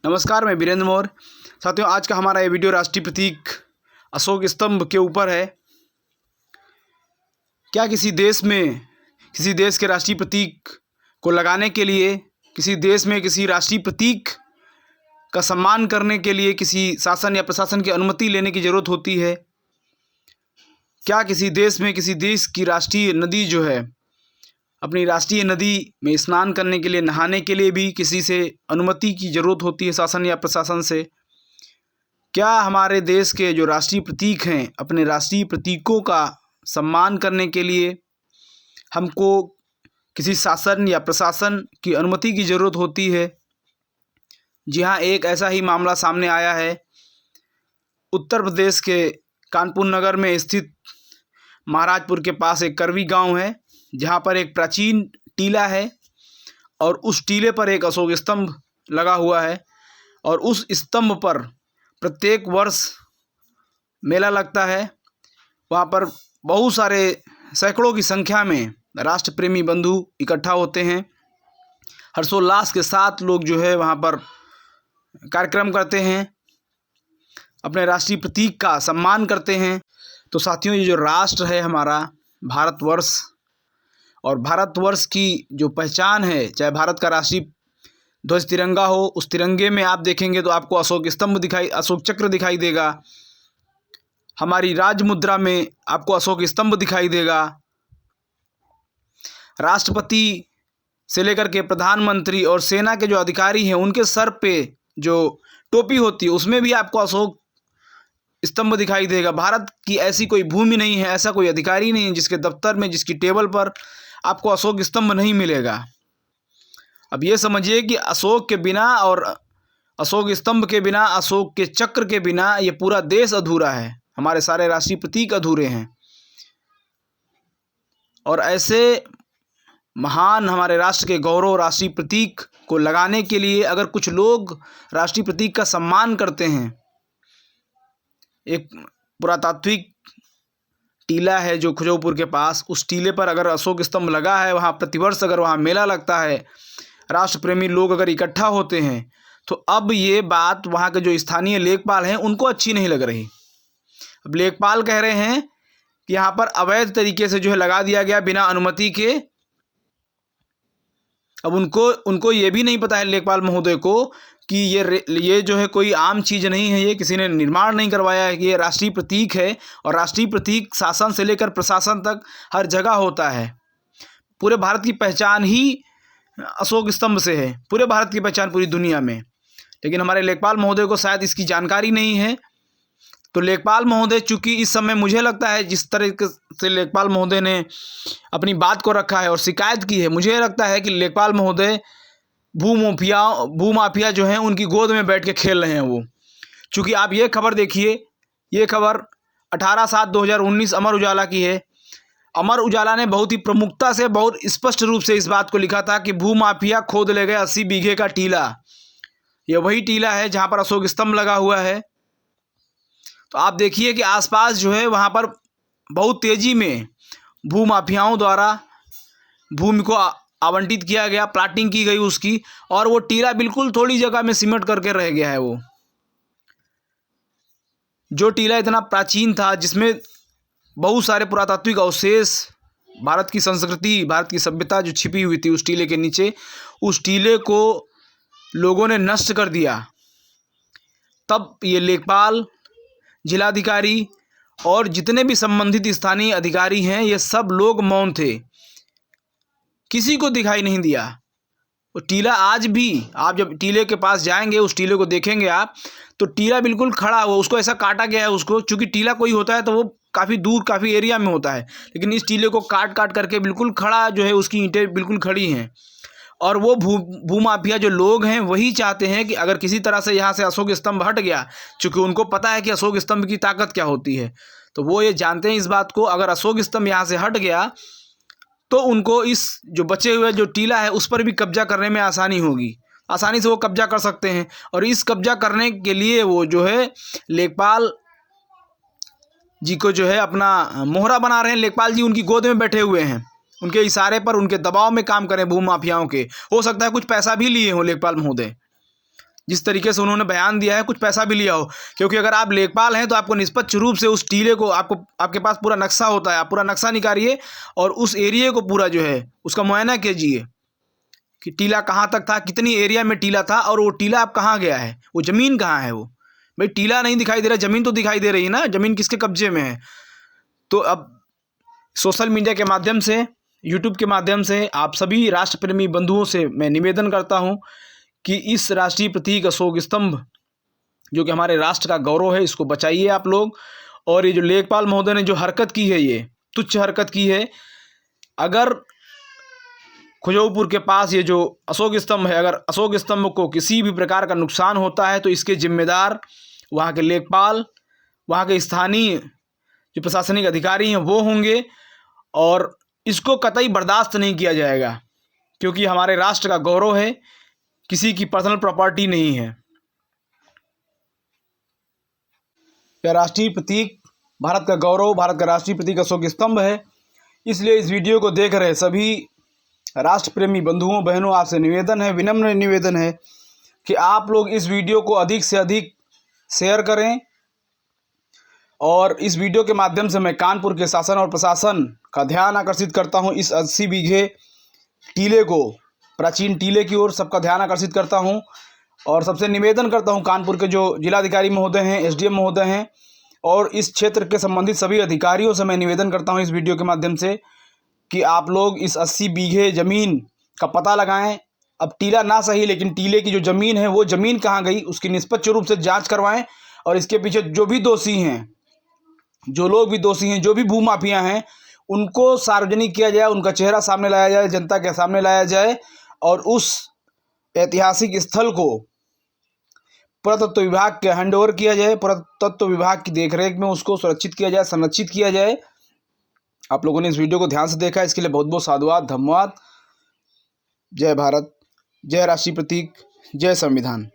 नमस्कार, मैं वीरेंद्र मौर्य। साथियों, आज का हमारा ये वीडियो राष्ट्रीय प्रतीक अशोक स्तंभ के ऊपर है। क्या किसी देश के राष्ट्रीय प्रतीक को लगाने के लिए, किसी देश में किसी राष्ट्रीय प्रतीक का सम्मान करने के लिए किसी शासन या प्रशासन की अनुमति लेने की ज़रूरत होती है? क्या किसी देश में किसी देश की राष्ट्रीय नदी जो है, अपनी राष्ट्रीय नदी में स्नान करने के लिए, नहाने के लिए भी किसी से अनुमति की ज़रूरत होती है, शासन या प्रशासन से? क्या हमारे देश के जो राष्ट्रीय प्रतीक हैं, अपने राष्ट्रीय प्रतीकों का सम्मान करने के लिए हमको किसी शासन या प्रशासन की अनुमति की ज़रूरत होती है? जी हाँ, एक ऐसा ही मामला सामने आया है। उत्तर प्रदेश के कानपुर नगर में स्थित महाराजपुर के पास एक करवी गांव है, जहां पर एक प्राचीन टीला है और उस टीले पर एक अशोक स्तंभ लगा हुआ है। और उस स्तंभ पर प्रत्येक वर्ष मेला लगता है। वहां पर बहुत सारे सैकड़ों की संख्या में राष्ट्र प्रेमी बंधु इकट्ठा होते हैं। हर्षोल्लास के साथ लोग जो है वहां पर कार्यक्रम करते हैं, अपने राष्ट्रीय प्रतीक का सम्मान करते हैं। तो साथियों, ये जो राष्ट्र है हमारा भारतवर्ष, और भारतवर्ष की जो पहचान है, चाहे भारत का राष्ट्रीय ध्वज तिरंगा हो, उस तिरंगे में आप देखेंगे तो आपको अशोक चक्र दिखाई देगा। हमारी राज मुद्रा में आपको अशोक स्तंभ दिखाई देगा। राष्ट्रपति से लेकर के प्रधानमंत्री और सेना के जो अधिकारी हैं, उनके सर पे जो टोपी होती है उसमें भी आपको अशोक स्तंभ दिखाई देगा। भारत की ऐसी कोई भूमि नहीं है, ऐसा कोई अधिकारी नहीं है जिसके दफ्तर में, जिसकी टेबल पर आपको अशोक स्तंभ नहीं मिलेगा। अब ये समझिए कि अशोक के बिना और अशोक स्तंभ के बिना, अशोक के चक्र के बिना ये पूरा देश अधूरा है, हमारे सारे राष्ट्रीय प्रतीक अधूरे हैं। और ऐसे महान हमारे राष्ट्र के गौरव राष्ट्रीय प्रतीक को लगाने के लिए अगर कुछ लोग राष्ट्रीय प्रतीक का सम्मान करते हैं, एक पुरातात्विक टीला है जो खुजौपुर के पास, उस टीले पर अगर अशोक स्तंभ लगा है, वहाँ प्रतिवर्ष अगर वहाँ मेला लगता है, राष्ट्र प्रेमी लोग अगर इकट्ठा होते हैं, तो अब ये बात वहाँ के जो स्थानीय लेखपाल हैं उनको अच्छी नहीं लग रही। अब लेखपाल कह रहे हैं कि यहाँ पर अवैध तरीके से जो है लगा दिया गया बिना अनुमति के। अब उनको ये भी नहीं पता है, लेखपाल महोदय को, कि ये जो है कोई आम चीज़ नहीं है, ये किसी ने निर्माण नहीं करवाया है, कि ये राष्ट्रीय प्रतीक है। और राष्ट्रीय प्रतीक शासन से लेकर प्रशासन तक हर जगह होता है। पूरे भारत की पहचान ही अशोक स्तंभ से है, पूरे भारत की पहचान पूरी दुनिया में। लेकिन हमारे लेखपाल महोदय को शायद इसकी जानकारी नहीं है। तो लेखपाल महोदय, चूँकि इस समय मुझे लगता है जिस तरीके से लेखपाल महोदय ने अपनी बात को रखा है और शिकायत की है, मुझे लगता है कि लेखपाल महोदय भूमाफिया जो हैं उनकी गोद में बैठ के खेल रहे हैं वो। चूँकि आप ये खबर देखिए, ये खबर 18/7/2019 अमर उजाला की है। अमर उजाला ने बहुत ही प्रमुखता से, बहुत स्पष्ट रूप से इस बात को लिखा था कि भूमाफिया खोद ले गए 80 बीघे का टीला। यह वही टीला है जहाँ पर अशोक स्तंभ लगा हुआ है। तो आप देखिए कि आसपास जो है वहाँ पर बहुत तेज़ी में भूमाफियाओं द्वारा भूमि को आवंटित किया गया, प्लाटिंग की गई उसकी, और वो टीला बिल्कुल थोड़ी जगह में सिमट करके रह गया है। वो जो टीला इतना प्राचीन था, जिसमें बहुत सारे पुरातात्विक अवशेष, भारत की संस्कृति, भारत की सभ्यता जो छिपी हुई थी उस टीले के नीचे, उस टीले को लोगों ने नष्ट कर दिया। तब ये लेखपाल, जिलाधिकारी और जितने भी संबंधित स्थानीय अधिकारी हैं, ये सब लोग मौन थे, किसी को दिखाई नहीं दिया। वो टीला आज भी, आप जब टीले के पास जाएंगे, उस टीले को देखेंगे आप, तो टीला बिल्कुल खड़ा हुआ, उसको ऐसा काटा गया है उसको, चूँकि टीला कोई होता है तो वो काफ़ी दूर, काफ़ी एरिया में होता है, लेकिन इस टीले को काट करके बिल्कुल खड़ा जो है, उसकी ईंटें बिल्कुल खड़ी हैं। और वो भूमाफिया जो लोग हैं वही चाहते हैं कि अगर किसी तरह से यहाँ से अशोक स्तंभ हट गया, चूँकि उनको पता है कि अशोक स्तंभ की ताकत क्या होती है, तो वो ये जानते हैं इस बात को, अगर अशोक स्तंभ यहाँ से हट गया तो उनको इस जो बचे हुए जो टीला है उस पर भी कब्जा करने में आसानी होगी, आसानी से वो कब्जा कर सकते हैं। और इस कब्जा करने के लिए वो जो है लेखपाल जी को जो है अपना मोहरा बना रहे हैं। लेखपाल जी उनकी गोद में बैठे हुए हैं, उनके इशारे पर, उनके दबाव में काम करें भूमाफियाओं के। हो सकता है कुछ पैसा भी लिए हों लेखपाल महोदय। जिस तरीके से उन्होंने बयान दिया है, कुछ पैसा भी लिया हो। क्योंकि अगर आप लेखपाल हैं तो आपको निष्पक्ष रूप से उस टीले को, आपके पास पूरा नक्शा होता है, आप पूरा नक्शा निकालिए और उस एरिया को पूरा जो है उसका मुआयना कीजिए कि टीला कहाँ तक था, कितनी एरिया में टीला था और वो टीला अब कहाँ गया है, वो ज़मीन कहाँ है। वो भाई टीला नहीं दिखाई दे रहा, ज़मीन तो दिखाई दे रही है ना, ज़मीन किसके कब्जे में है। तो अब सोशल मीडिया के माध्यम से, यूट्यूब के माध्यम से आप सभी राष्ट्र प्रेमी बंधुओं से मैं निवेदन करता हूं कि इस राष्ट्रीय प्रतीक अशोक स्तंभ जो कि हमारे राष्ट्र का गौरव है, इसको बचाइए आप लोग। और ये जो लेखपाल महोदय ने जो हरकत की है, ये तुच्छ हरकत की है। अगर खुजौपुर के पास ये जो अशोक स्तंभ है, अगर अशोक स्तंभ को किसी भी प्रकार का नुकसान होता है तो इसके जिम्मेदार वहाँ के लेखपाल, वहाँ के स्थानीय जो प्रशासनिक अधिकारी हैं वो होंगे। और इसको कतई बर्दाश्त नहीं किया जाएगा, क्योंकि हमारे राष्ट्र का गौरव है, किसी की पर्सनल प्रॉपर्टी नहीं है। यह राष्ट्रीय प्रतीक, भारत का गौरव, भारत का राष्ट्रीय प्रतीक अशोक स्तंभ है। इसलिए इस वीडियो को देख रहे सभी राष्ट्र प्रेमी बंधुओं बहनों, आपसे निवेदन है, विनम्र निवेदन है कि आप लोग इस वीडियो को अधिक से अधिक शेयर करें। और इस वीडियो के माध्यम से मैं कानपुर के शासन और प्रशासन का ध्यान आकर्षित करता हूं, इस 80 बीघे टीले को, प्राचीन टीले की ओर सबका ध्यान आकर्षित करता हूं। और सबसे निवेदन करता हूं कानपुर के जो जिलाधिकारी महोदय हैं, एसडीएम महोदय हैं और इस क्षेत्र के संबंधित सभी अधिकारियों से मैं निवेदन करता हूं इस वीडियो के माध्यम से कि आप लोग इस 80 बीघे ज़मीन का पता लगाएं। अब टीला ना सही, लेकिन टीले की जो ज़मीन है वो ज़मीन कहाँ गई, उसकी निष्पक्ष रूप से जाँच करवाएँ। और इसके पीछे जो भी दोषी हैं, जो लोग भी दोषी हैं, जो भी भूमाफिया हैं, उनको सार्वजनिक किया जाए, उनका चेहरा सामने लाया जाए, जनता के सामने लाया जाए और उस ऐतिहासिक स्थल को पुरातत्व विभाग के हैंडओवर किया जाए, पुरातत्व विभाग की देखरेख में उसको सुरक्षित किया जाए, संरक्षित किया जाए। आप लोगों ने इस वीडियो को ध्यान से देखा, इसके लिए बहुत बहुत साधुवाद, धन्यवाद। जय भारत, जय राष्ट्रीय प्रतीक, जय संविधान।